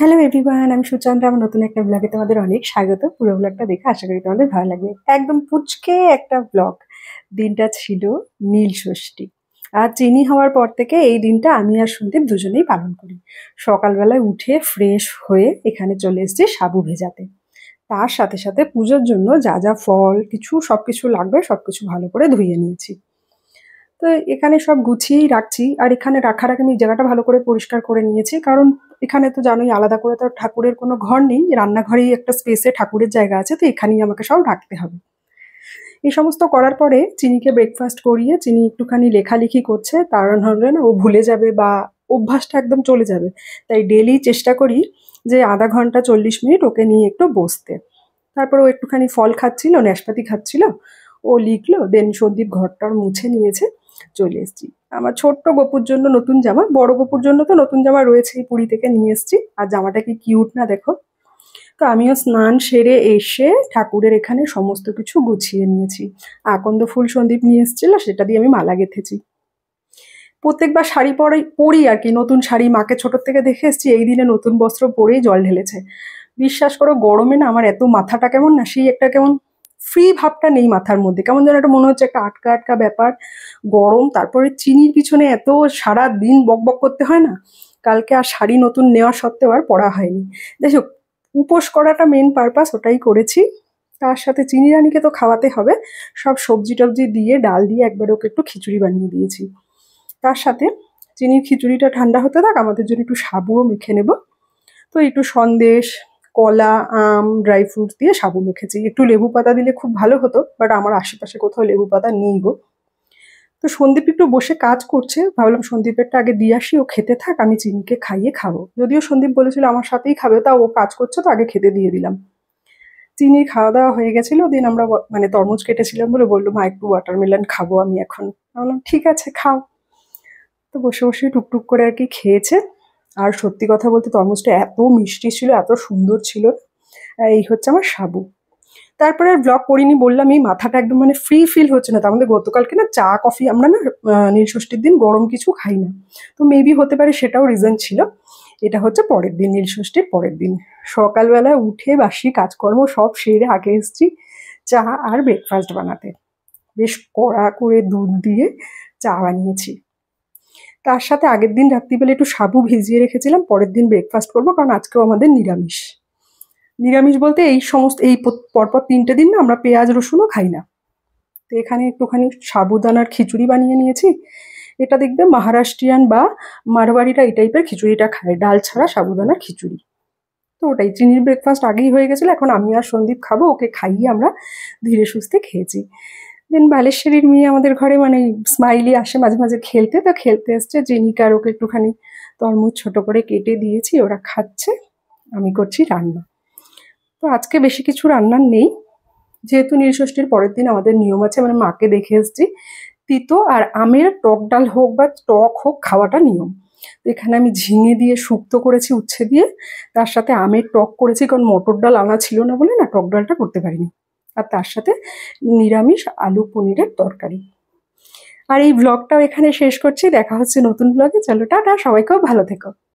Hello everyone, আমি সুচন্দ্রা। আমার নতুন একটা ব্লগে তোমাদের অনেক স্বাগত। পুরো ব্লগটা দেখে আশা করি তোমাদের ভালো লাগবে। একদম পুচকে একটা ব্লগ। দিনটা ছিল নীল ষষ্ঠী। আর চিনি হওয়ার পর থেকে এই দিনটা আমি আর সন্দীপ দুজনেই পালন করি। সকালবেলায় উঠে ফ্রেশ হয়ে এখানে চলে এসেছি সাবু ভেজাতে। তার সাথে সাথে পুজোর জন্য যা যা ফল সবকিছু লাগবে সবকিছু ভালো করে ধুয়ে নিয়েছি। তো এখানে সব গুছিয়েই রাখছি। আর এখানে রাখার আগে আমি জায়গাটা ভালো করে পরিষ্কার করে নিয়েছি, কারণ এখানে তো জানোই আলাদা করে তো ঠাকুরের কোনো ঘর নেই, রান্নাঘরেই একটা স্পেসে ঠাকুরের জায়গা আছে, তো এখানেই আমাকে সব রাখতে হবে। এই সমস্ত করার পরে চিনিকে ব্রেকফাস্ট করিয়ে চিনি একটুখানি লেখালেখি করছে, তার হলে না ও ভুলে যাবে বা অভ্যাসটা একদম চলে যাবে। তাই ডেলি চেষ্টা করি যে আধা ঘন্টা 40 মিনিট ওকে নিয়ে একটু বসতে। তারপর ও একটুখানি ফল খাচ্ছিল, নাশপাতি খাচ্ছিল, ও লিখলো। দেন সন্দীপ ঘরটার মুছে নিয়েছে। চলে এসেছি। আমার ছোট্ট গপুর জন্য নতুন জামা, বড় গপুর জন্য তো নতুন জামা রয়েছেই, পুরী থেকে নিয়ে এসেছি। আর জামাটা কি কিউট না দেখো। তো আমিও স্নান সেরে এসে ঠাকুরের এখানে সমস্ত কিছু গুছিয়ে নিয়েছি। আকন্দ ফুল সন্দীপ নিয়ে এসেছিল, সেটা দিয়ে আমি মালা গেঁথেছি। প্রত্যেকবার শাড়ি পরি আর কি, নতুন শাড়ি মাকে ছোট থেকে দেখে এসেছি, এই দিনে নতুন বস্ত্র পরেই জল ঢেলেছে। বিশ্বাস করো গরমে না আমার এত মাথাটা কেমন না, সেই একটা কেমন ফ্রি ভাবটা নেই মাথার মধ্যে, কেমন যেন একটা মনে হচ্ছে একটা আটকা আটকা ব্যাপার। গরম, তারপরে চিনির পিছনে এত সারা দিন বকবক করতে হয় না। কালকে আর শাড়ি নতুন নেওয়া সত্ত্বেও আর পরা হয়নি। দেখো, উপোস করাটা মেন পারপাস, ওটাই করেছি। তার সাথে চিনি রানীকে তো খাওয়াতে হবে। সব সবজি টবজি দিয়ে ডাল দিয়ে একবার ওকে একটু খিচুড়ি বানিয়ে দিয়েছি। তার সাথে চিনির খিচুড়িটা ঠান্ডা হতে থাক, আমাদের জন্য একটু সাবুও মেখে নেব। তো একটু সন্দেশ, কলা, আম, ড্রাই ফ্রুটস দিয়ে সাবু মেখেছি। একটু লেবু পাতা দিলে খুব ভালো হতো, বাট আমার আশেপাশে কোথাও লেবু পাতা নেই গো। তো সন্দীপ একটু বসে কাজ করছে, ভাবলাম সন্দীপেরটা আগে দিয়ে আসি, ও খেতে থাক, আমি চিনিকে খাইয়ে খাবো। যদিও সন্দীপ বলেছিল আমার সাথেই খাবে, তা ও কাজ করছে তো আগে খেতে দিয়ে দিলাম। চিনির খাওয়া দাওয়া হয়ে গেছিল। দিন আমরা মানে তরমুজ কেটেছিলাম বলে বললো মা একটু ওয়াটারমেলন খাবো আমি এখন। বললাম ঠিক আছে খাও। তো বসে বসে টুকটুক করে আর কি খেয়েছে। আর সত্যি কথা বলতে তরমুজটা এত মিষ্টি ছিল, এত সুন্দর ছিল। এই হচ্ছে আমার সাবু। তারপরে আর ব্লগ করিনি, বললাম এই মাথাটা একদম মানে ফ্রি ফিল হচ্ছে না। তার মধ্যে গতকালকে না চা কফি আমরা না নীলষষ্ঠীর দিন গরম কিছু খাই না। তো মেবি হতে পারে সেটাও রিজন ছিল। এটা হচ্ছে পরের দিন, নীলষষ্ঠীর পরের দিন। সকালবেলায় উঠে বাসি কাজকর্ম সব সেরে আগে এসেছি চা আর ব্রেকফাস্ট বানাতে। বেশ কড়া করে দুধ দিয়ে চা বানিয়েছি। তার সাথে আগের দিন রাত্রিবেলা একটু সাবু ভিজিয়ে রেখেছিলাম, পরের দিন ব্রেকফাস্ট করবো, কারণ আজকেও আমাদের নিরামিষ। নিরামিষ বলতে এই সমস্ত এই পরপর 3টে দিন না আমরা পেঁয়াজ রসুনও খাই না। তো এখানে একটুখানি সাবুদানার খিচুড়ি বানিয়ে নিয়েছি। এটা দেখবে মহারাষ্ট্রিয়ান বা মারওয়াড়িরা এই টাইপের খিচুড়িটা খায়, ডাল ছাড়া সাবুদানার খিচুড়ি। তো ওটাই চিনির ব্রেকফাস্ট আগেই হয়ে গেছিলো, এখন আমি আর সন্দীপ খাবো, ওকে খাইয়ে আমরা ধীরে সুস্থে খেয়েছি। দেন বালেশ্বরীর মেয়ে আমাদের ঘরে মানে স্মাইলি আসে মাঝে মাঝে খেলতে, তো খেলতে এসছে। জেনিকা আর ওকে একটুখানি তরমুজ ছোট করে কেটে দিয়েছি, ওরা খাচ্ছে। আমি করছি রান্না। তো আজকে বেশি কিছু রান্নার নেই, যেহেতু নীলষষ্ঠীর পরের দিন আমাদের নিয়ম আছে, মানে মাকে দেখে এসেছি তিতো আর আমের টক ডাল হোক বা টক হোক খাওয়াটা নিয়ম। তো এখানে আমি ঝিঙে দিয়ে শুক্তো করেছি উচ্ছে দিয়ে, তার সাথে আমের টক করেছি, কারণ মটর ডাল আনা ছিল না বলে না টক ডালটা করতে পারিনি। আর তার সাথে নিরামিষ আলু পনিরের তরকারি। আর এই ব্লগটাও এখানে শেষ করছি। দেখা হচ্ছে নতুন ব্লগে। চলো টাটা, সবাই খুব ভালো থেকো।